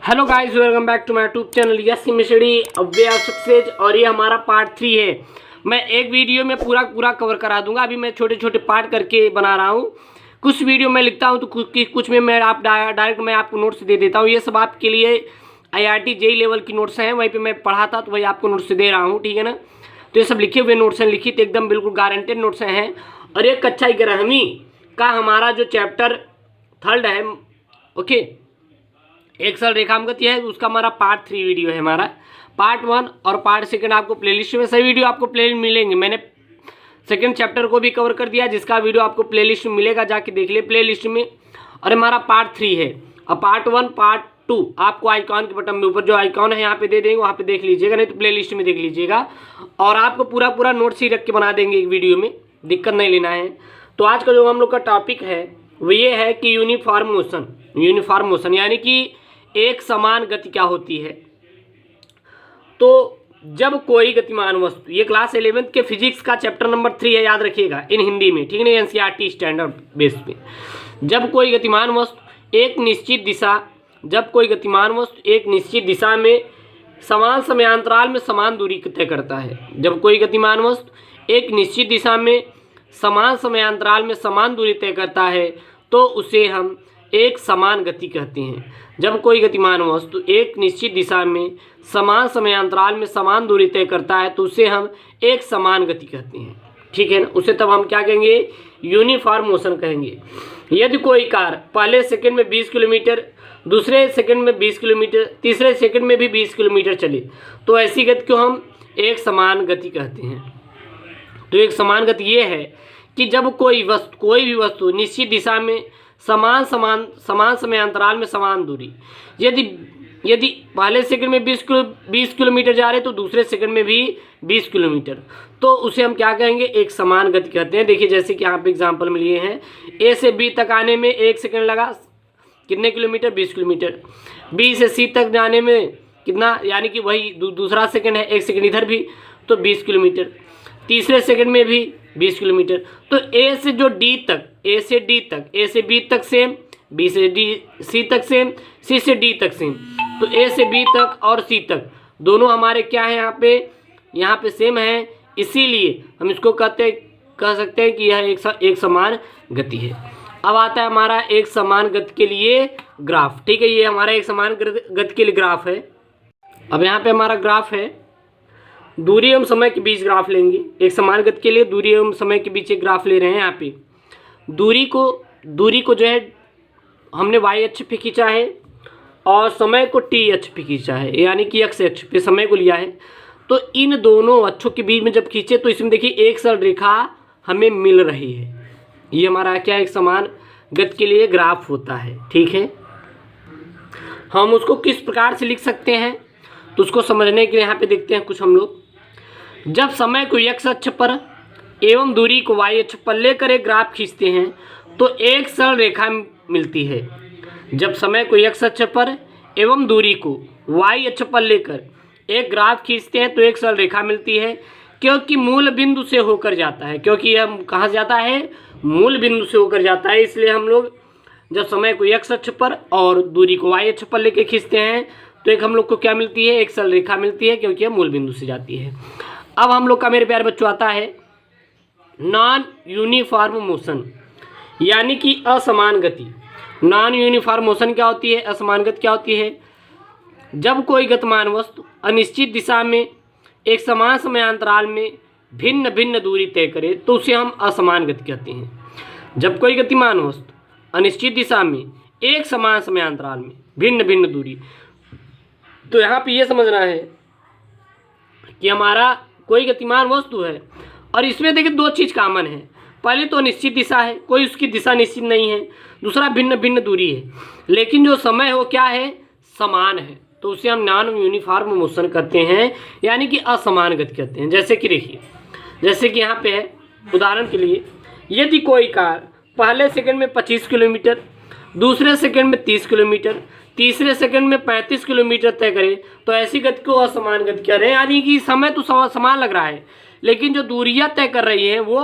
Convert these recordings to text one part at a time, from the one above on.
Hello guys, welcome back to my YouTube channel yes मिशड़ी we are success. और ये हमारा पार्ट 3 है। मैं एक वीडियो में पूरा कवर करा दूंगा। अभी मैं छोटे छोटे पार्ट करके बना रहा हूँ। कुछ वीडियो मैं लिखता हूँ तो कुछ में मैं डायरेक्ट मैं आपको नोट्स दे देता हूँ। ये सब आपके लिए IIT JEE लेवल की नोट्स हैं। वहीं पर मैं पढ़ा था तो वही आपको नोट्स दे रहा हूँ, ठीक है ना। तो ये सब लिखे हुए नोट्स हैं, लिखित एकदम बिल्कुल गारंटेड नोट्स हैं। और ये कक्षा 11वीं का हमारा जो चैप्टर 3 है, ओके, एक सरल रेखांकन है, उसका हमारा पार्ट 3 वीडियो है। हमारा पार्ट 1 और पार्ट 2 आपको प्लेलिस्ट में सभी वीडियो आपको प्लेलिस्ट मिलेंगे। मैंने सेकंड चैप्टर को भी कवर कर दिया, जिसका वीडियो आपको प्लेलिस्ट में मिलेगा, जाके देख लिए प्लेलिस्ट में। और हमारा पार्ट 3 है। और पार्ट 1 पार्ट 2 आपको आइकॉन के बटन में ऊपर जो आइकॉन है यहाँ पे दे देंगे, वहाँ पे देख लीजिएगा, नहीं तो प्लेलिस्ट में देख लीजिएगा। और आपको पूरा नोट्स ही रख के बना देंगे एक वीडियो में, दिक्कत नहीं लेना है। तो आज का जो हम लोग का टॉपिक है वो ये है कि यूनिफॉर्म मोशन यानी कि एक समान गति क्या होती है। तो जब कोई गतिमान वस्तु, ये क्लास 11th के फिजिक्स का चैप्टर नंबर 3 है, याद रखिएगा, इन हिंदी में, ठीक है ना, NCERT स्टैंडर्ड बेस पे। जब कोई गतिमान वस्तु एक निश्चित दिशा में समान समयांतराल में समान दूरी तय करता है। जब कोई गतिमान वस्तु एक निश्चित दिशा में समान समयांतराल में समान दूरी तय करता है तो उसे हम एक समान गति कहते हैं। जब कोई गतिमान वस्तु एक निश्चित दिशा में समान समयांतराल में समान दूरी तय करता है तो उसे हम एक समान गति कहते हैं, ठीक है ना। उसे तब हम क्या कहेंगे, यूनिफॉर्म मोशन कहेंगे। यदि कोई कार पहले सेकंड में 20 किलोमीटर, दूसरे सेकंड में 20 किलोमीटर, तीसरे सेकंड में भी 20 किलोमीटर चले तो ऐसी गति को हम एक समान गति कहते हैं। तो एक समान गति ये है कि जब कोई भी वस्तु निश्चित दिशा में समान समयांतराल में समान दूरी, यदि पहले सेकंड में 20 किलोमीटर जा रहे तो दूसरे सेकंड में भी 20 किलोमीटर, तो उसे हम क्या कहेंगे, एक समान गति कहते हैं। देखिए जैसे कि यहाँ पे एग्जांपल में लिए हैं, A से B तक आने में 1 सेकंड लगा, कितने किलोमीटर, 20 किलोमीटर। B से C तक जाने में कितना, यानी कि वही दूसरा सेकंड है, 1 सेकंड इधर भी, तो 20 किलोमीटर। तीसरे सेकंड में भी 20 किलोमीटर। तो A से D तक, A से B तक सेम, B से C तक सेम, C से D तक सेम। तो A से B तक और C तक दोनों हमारे क्या है, यहाँ पे सेम है, इसीलिए हम इसको कह सकते हैं कि यह एक समान गति है। अब आता है हमारा एक समान गति के लिए ग्राफ, ठीक है। ये हमारा एक समान गति के लिए ग्राफ है। अब यहाँ पे हमारा ग्राफ है, दूरी एवं समय के बीच ग्राफ लेंगे। एक समान गति के लिए दूरी एवं समय के बीच एक ग्राफ ले रहे हैं। यहाँ पे दूरी को जो है हमने y अक्ष पे खींचा है और समय को t अक्ष पे खींचा है, यानी कि x अक्ष पे समय को लिया है। तो इन दोनों अक्षों के बीच में जब खींचे तो इसमें देखिए एक सरल रेखा हमें मिल रही है। ये हमारा क्या, एक समान गति के लिए ग्राफ होता है, ठीक है। हम उसको किस प्रकार से लिख सकते हैं तो उसको समझने के लिए यहाँ पे देखते हैं कुछ हम लोग। जब समय को x अक्ष पर एवं दूरी को y अक्ष पर लेकर एक ग्राफ खींचते हैं तो एक सरल रेखा मिलती है। जब समय को x अक्ष पर एवं दूरी को y अक्ष पर लेकर एक ग्राफ खींचते हैं तो एक सरल रेखा मिलती है, क्योंकि मूल बिंदु से होकर जाता है। क्योंकि यह कहाँ से जाता है, मूल बिंदु से होकर जाता है। इसलिए हम लोग जब समय को x अक्ष पर और दूरी को y अक्ष पर लेकर खींचते हैं तो एक हम लोग को क्या मिलती है, एक सरल रेखा मिलती है, क्योंकि यह मूल बिंदु से जाती है। अब हम लोग का, मेरे प्यारे बच्चों, आता है नॉन यूनिफॉर्म मोशन, यानी कि असमान गति। नॉन यूनिफॉर्म मोशन क्या होती है, असमान गति क्या होती है। जब कोई गतिमान वस्तु अनिश्चित दिशा में एक समान समयांतराल में भिन्न भिन्न दूरी तय करे तो उसे हम असमान गति कहते हैं। जब कोई गतिमान वस्तु अनिश्चित दिशा में एक समान समयांतराल में भिन्न भिन्न दूरी, तो यहाँ पे ये समझना है कि हमारा कोई गतिमान वस्तु है और इसमें देखिए दो चीज़ कॉमन है। पहले तो अनिश्चित दिशा है, कोई उसकी दिशा निश्चित नहीं है। दूसरा भिन्न भिन्न दूरी है, लेकिन जो समय हो क्या है, समान है। तो उसे हम नॉन यूनिफॉर्म मोशन कहते हैं, यानी कि असमान गति कहते हैं। जैसे कि देखिए, जैसे कि यहाँ पे है, उदाहरण के लिए, यदि कोई कार पहले सेकंड में 25 किलोमीटर, दूसरे सेकंड में 30 किलोमीटर, तीसरे सेकंड में 35 किलोमीटर तय करे तो ऐसी गति को असमान गति कह रहे हैं। यानी कि समय तो समान लग रहा है, लेकिन जो दूरियां तय कर रही हैं वो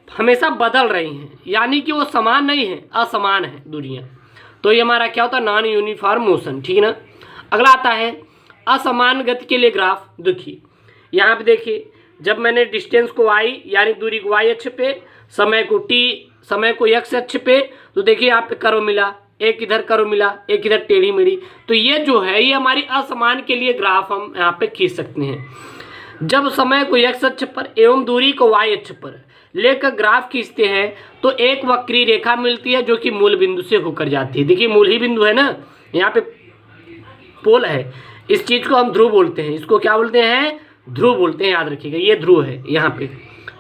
हमेशा बदल रही हैं, यानी कि वो समान नहीं है, असमान है दूरियां। तो ये हमारा क्या होता है, नॉन यूनिफॉर्म मोशन, ठीक है ना। अगला आता है असमान गति के लिए ग्राफ। देखिए यहाँ पे देखिए, जब मैंने डिस्टेंस को y यानी दूरी को y अक्ष पे, समय को t, समय को x अक्ष पे, तो देखिए यहाँ पे कर्व मिला, एक इधर कर्व मिला, एक इधर टेढ़ी मेढ़ी। तो ये जो है ये हमारी असमान के लिए ग्राफ हम यहाँ पे खींच सकते हैं। जब समय को x अक्ष पर एवं दूरी को y अक्ष पर लेकर ग्राफ खींचते हैं तो एक वक्री रेखा मिलती है जो कि मूल बिंदु से होकर जाती है। देखिए मूल ही बिंदु है ना, यहाँ पे पोल है, इस चीज को हम ध्रुव बोलते हैं। इसको क्या बोलते हैं, ध्रुव बोलते हैं, याद रखिएगा। ये ध्रुव है, यहाँ पे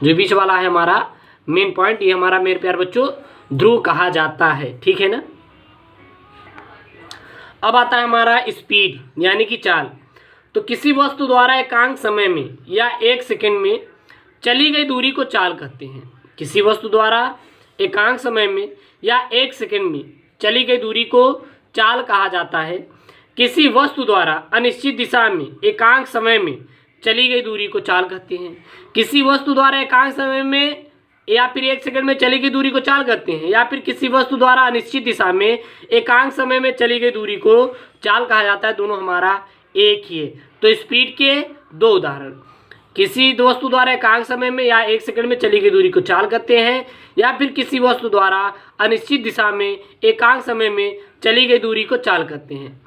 जो बीच वाला है हमारा मेन पॉइंट, ये हमारा मेरे प्यारे बच्चों ध्रुव कहा जाता है, ठीक है ना। अब आता है हमारा स्पीड यानी कि चाल। तो किसी वस्तु द्वारा एकांक समय में या 1 सेकंड में चली गई दूरी को चाल कहते हैं। किसी वस्तु द्वारा एकांक समय में या 1 सेकंड में चली गई दूरी को चाल कहा जाता है। किसी वस्तु द्वारा अनिश्चित दिशा में एकांक समय में चली गई दूरी को चाल कहते हैं। किसी वस्तु द्वारा एकांक समय में या फिर 1 सेकंड में चली गई दूरी को चाल कहते हैं, या फिर किसी वस्तु द्वारा अनिश्चित दिशा में एकांक समय में चली गई दूरी को चाल कहा जाता है। दोनों हमारा एक ही है। तो स्पीड के 2 उदाहरण, किसी वस्तु द्वारा एकांक समय में या 1 सेकंड में चली गई दूरी को चाल कहते हैं, या फिर किसी वस्तु द्वारा अनिश्चित दिशा में एकांक समय में चली गई दूरी को चाल कहते हैं।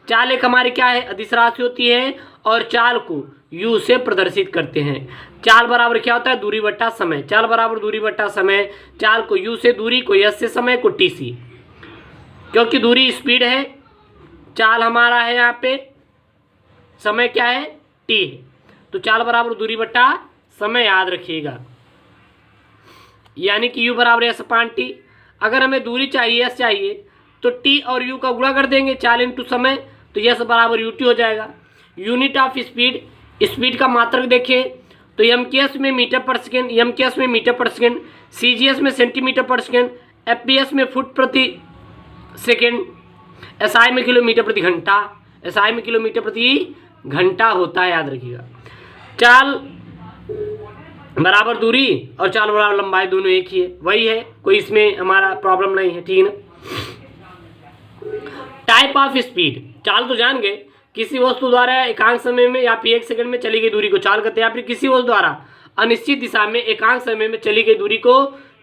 चाल एक हमारी क्या है, अदिश राशि होती है और चाल को u से प्रदर्शित करते हैं। चाल बराबर क्या होता है, दूरी बट्टा समय। चाल बराबर दूरी बट्टा समय, चाल को u से दूरी, को s से समय, को t से, क्योंकि दूरी स्पीड है, चाल हमारा है यहाँ पे, समय क्या है, t है। तो चाल बराबर दूरी बट्टा समय, याद रखिएगा, यानी कि u बराबर s अपान t। अगर हमें दूरी चाहिए, s चाहिए, तो t और u का गुणा कर देंगे, चाल इंटू समय, तो s बराबर ut हो जाएगा। यूनिट ऑफ स्पीड, स्पीड का मात्रक देखें तो mks में मीटर पर सेकेंड, mks में मीटर पर सेकेंड, cgs में सेंटीमीटर पर सेकेंड, fps में फुट प्रति सेकेंड, SI में किलोमीटर प्रति घंटा, SI में किलोमीटर प्रति घंटा होता है, याद रखिएगा। चाल बराबर दूरी और चाल बराबर लंबाई दोनों एक ही है, वही है, कोई इसमें हमारा प्रॉब्लम नहीं है, ठीक है ना। टाइप ऑफ स्पीड, चाल तो जान गए, किसी वस्तु द्वारा एकांक समय में या फिर 1 सेकंड में चली गई दूरी को चाल कहते हैं, या फिर किसी वस्तु द्वारा अनिश्चित दिशा में एकांक समय में चली गई दूरी को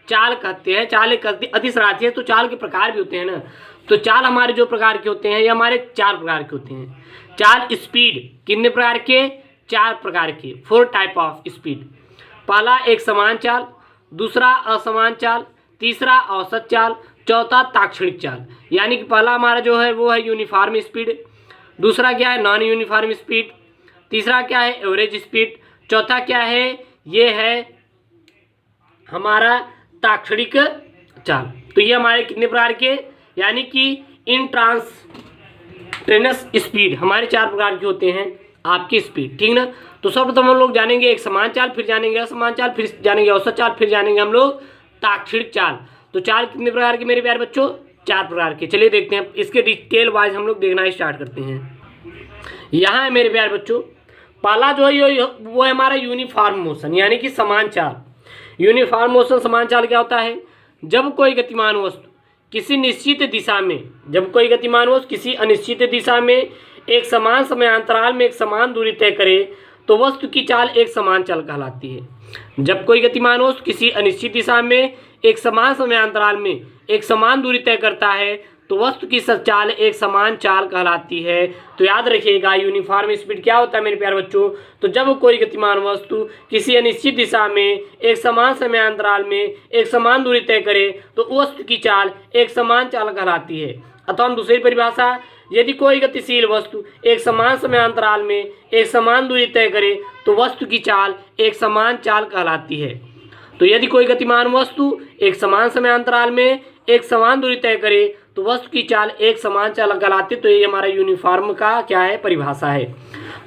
चाल कहते हैं। चाल एक अदिश राशि है, तो चाल के प्रकार भी होते हैं ना। तो चाल हमारे जो प्रकार के होते हैं, ये हमारे 4 प्रकार के होते हैं। चाल स्पीड कितने प्रकार के, 4 प्रकार के, 4 टाइप ऑफ स्पीड। पहला एक समान चाल, दूसरा असमान चाल, तीसरा औसत चाल, चौथा ताक्षणिक चाल। यानी कि पहला हमारा जो है वो है यूनिफॉर्म स्पीड, दूसरा क्या है नॉन यूनिफॉर्म स्पीड, तीसरा क्या है एवरेज स्पीड, चौथा क्या है, ये है हमारा ताक्षणिक चाल। तो ये हमारे कितने प्रकार के, यानी कि इन ट्रांसटेनस स्पीड हमारे 4 प्रकार के होते हैं आपकी स्पीड, ठीक ना। तो सर्वप्रथम हम लोग जानेंगे एक समान चाल, फिर जानेंगे असमान चाल, फिर जानेंगे औसत चाल, फिर जानेंगे हम लोग ताक्षणिक चाल। तो चाल कितने प्रकार के मेरे प्यारे बच्चों, 4 प्रकार के। चलिए देखते हैं, इसके डिटेल वाइज हम लोग देखना स्टार्ट करते हैं। यहाँ है मेरे प्यारे बच्चों, पहला जो है वो है हमारा यूनिफॉर्म मोशन यानी कि समान चाल। यूनिफॉर्म मोशन समान चाल क्या होता है, जब कोई गतिमान वस्तु किसी निश्चित दिशा में, जब कोई गतिमान वस्तु किसी अनिश्चित दिशा में एक समान समयांतराल में एक समान दूरी तय करे तो वस्तु की चाल एक समान चाल कहलाती है। जब कोई गतिमान वस्तु किसी अनिश्चित दिशा में एक समान समयांतराल में एक समान दूरी तय करता है तो वस्तु की चाल एक समान चाल कहलाती है। तो याद रखिएगा यूनिफॉर्म स्पीड क्या होता है मेरे प्यारे बच्चों, तो जब कोई गतिमान वस्तु किसी अनिश्चित दिशा में एक समान समयांतराल में एक समान दूरी तय करे तो वस्तु की चाल एक समान चाल कहलाती है। अथवा हम दूसरी परिभाषा, यदि कोई गतिशील वस्तु एक समान समयांतराल में एक समान दूरी तय करे तो वस्तु की चाल एक समान चाल कहलाती है। तो यदि कोई गतिमान वस्तु एक समान समयांतराल में एक समान दूरी तय करे तो वस्तु की चाल एक समान चाल कहलाती है। तो ये हमारा यूनिफॉर्म का क्या है, परिभाषा है।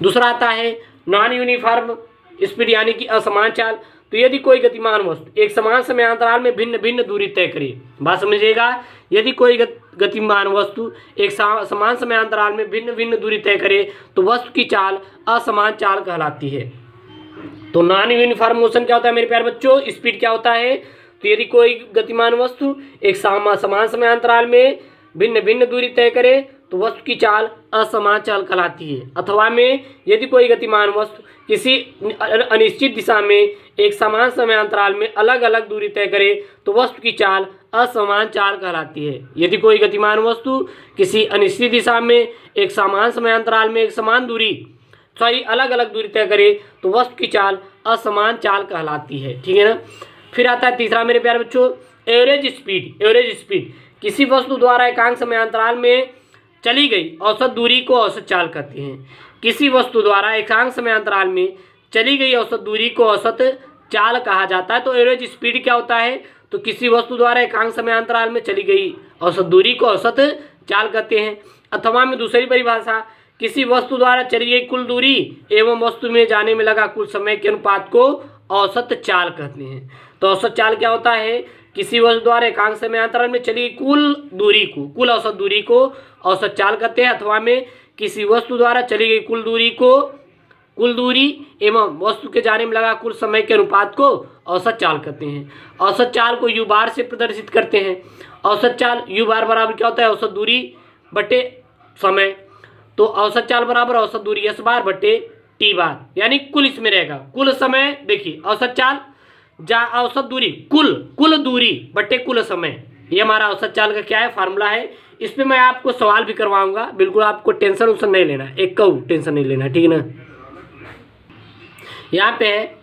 दूसरा आता है नॉन यूनिफॉर्म स्पीड यानी कि असमान चाल। तो यदि कोई गतिमान वस्तु एक समान समयांतराल में भिन्न भिन्न दूरी तय करे, बात समझिएगा, यदि कोई गतिमान वस्तु एक समान समयांतराल में भिन्न भिन्न दूरी तय करे तो वस्तु की चाल असमान चाल कहलाती है। तो नॉन यूनिफॉर्म मोशन क्या होता है मेरे प्यारे बच्चों, स्पीड क्या होता है, तो यदि कोई गतिमान वस्तु एक समान समयांतराल में भिन्न भिन्न दूरी तय करे तो वस्तु की चाल असमान चाल कहलाती है। अथवा में यदि कोई गतिमान वस्तु किसी अनिश्चित दिशा में एक समान समयांतराल में अलग अलग दूरी तय करे तो वस्तु की चाल असमान चाल कहलाती है। यदि कोई गतिमान वस्तु किसी अनिश्चित दिशा में एक समान समयांतराल में एक समान दूरी अलग अलग दूरी तय करे तो वस्तु की चाल असमान चाल कहलाती है। ठीक है ना। फिर आता है तीसरा मेरे प्यारे बच्चों, एवरेज स्पीड। एवरेज स्पीड किसी वस्तु द्वारा एकांक समयांतराल में चली गई औसत दूरी को औसत चाल कहते हैं। किसी वस्तु द्वारा एकांक समयांतराल में चली गई औसत दूरी को औसत चाल कहा जाता है। तो एवरेज स्पीड क्या होता है, तो किसी वस्तु द्वारा एकांक समयांतराल में चली गई औसत दूरी को औसत चाल कहते हैं। अथवा में दूसरी परिभाषा, किसी वस्तु द्वारा चली गई कुल दूरी एवं वस्तु में जाने में लगा कुल समय के अनुपात को औसत चाल कहते हैं। तो औसत चाल क्या होता है, किसी वस्तु द्वारा एकांक समयांतराल में चली गई कुल दूरी को, कुल औसत दूरी को औसत चाल कहते हैं। अथवा में किसी वस्तु द्वारा चली गई कुल दूरी को, कुल दूरी एवं वस्तु के जाने में लगा कुल समय के अनुपात को औसत चाल कहते हैं। औसत चाल को यू बार से प्रदर्शित करते हैं। औसत चाल यू बार बराबर क्या होता है, औसत दूरी बटे समय। तो औसत चाल बराबर औसत दूरी एस बार बटे टी बार, यानी कुल इसमें रहेगा कुल समय। देखिए औसत चाल औसत दूरी कुल दूरी बटे कुल समय, ये हमारा औसत चाल का क्या है, फार्मूला है। इस पे मैं आपको सवाल भी करवाऊंगा, बिल्कुल आपको टेंशन उसन नहीं लेना, एक टेंशन नहीं लेना, ठीक है ना। यहाँ पे है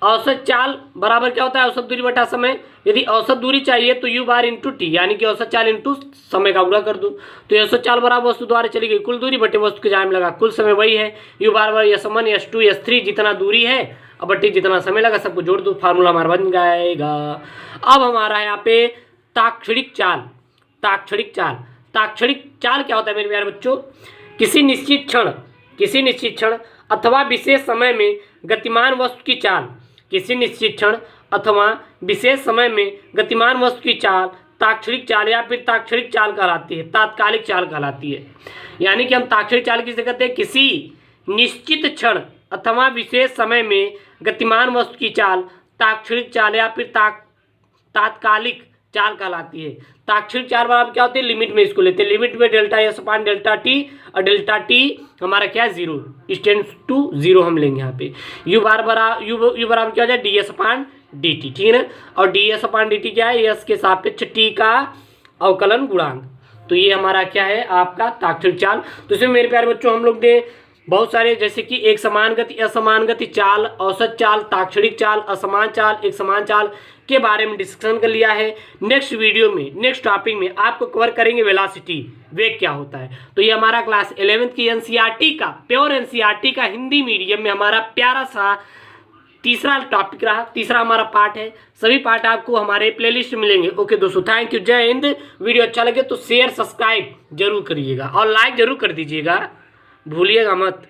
औसत चाल बराबर क्या होता है, औसत दूरी बटा समय। यदि औसत दूरी चाहिए तो यू बार इंटू टी, यानी कि औसत चाल इंटू समय का गुणा कर दूं। तो औसत चाल बराबर वस्तु द्वारा चली गई कुल दूरी बटे वस्तु के जाने में लगा कुल समय, वही है you bar bar S1 S2 S3 जितना दूरी है अब बटे जितना समय लगा सबको जोड़ दो, फार्मूला हमारा बन जाएगा। अब हमारा यहाँ पे ताक्षणिक चाल। ताक्षणिक चाल, ताक्षणिक चाल क्या होता है मेरे प्यारे बच्चों, किसी निश्चित क्षण अथवा विशेष समय में गतिमान वस्तु की चाल, किसी निश्चित क्षण अथवा विशेष समय में गतिमान वस्तु की चाल ताक्षणिक चाल या फिर ताक्षणिक चाल कहलाती है, तात्कालिक चाल कहलाती है। यानी कि हम ताक्षणिक चाल किसे कहते हैं, किसी निश्चित क्षण अथवा विशेष समय में गतिमान वस्तु की चाल ताक्षणिक चाल या फिर तात्कालिक चाल कहलाती है। ताक्षणिक चाल बराबर क्या होती है, लिमिट में इसको लेते हैं, लिमिट में डेल्टा एस अपान डेल्टा टी, और डेल्टा टी हमारा क्या है, जीरो, टेंड्स टू जीरो हम लेंगे यहाँ पे। यू बराबर क्या हो जाए, डी एस अपान डी टी, ठीक है ना। और डी एस अपान डी टी क्या है, एस के सापेक्ष टी का अवकलन गुणांक। तो ये हमारा क्या है, आपका ताक्षणिक चाल। तो इसमें मेरे प्यारे बच्चों हम लोग ने बहुत सारे, जैसे कि एक समान गति, असमान गति चाल, औसत चाल, ताक्षणिक चाल, असमान चाल, एक समान चाल के बारे में डिस्कशन कर लिया है। नेक्स्ट वीडियो में, नेक्स्ट टॉपिक में आपको कवर करेंगे वेलोसिटी, वेग क्या होता है। तो ये हमारा क्लास 11th की एनसीईआरटी का, प्योर एनसीईआरटी का हिंदी मीडियम में हमारा प्यारा सा तीसरा टॉपिक रहा, तीसरा हमारा पार्ट है। सभी पार्ट आपको हमारे प्लेलिस्ट में मिलेंगे। ओके दोस्तों, थैंक यू, जय हिंद। वीडियो अच्छा लगे तो शेयर सब्सक्राइब जरूर करिएगा और लाइक जरूर कर दीजिएगा, भूलिएगा मत।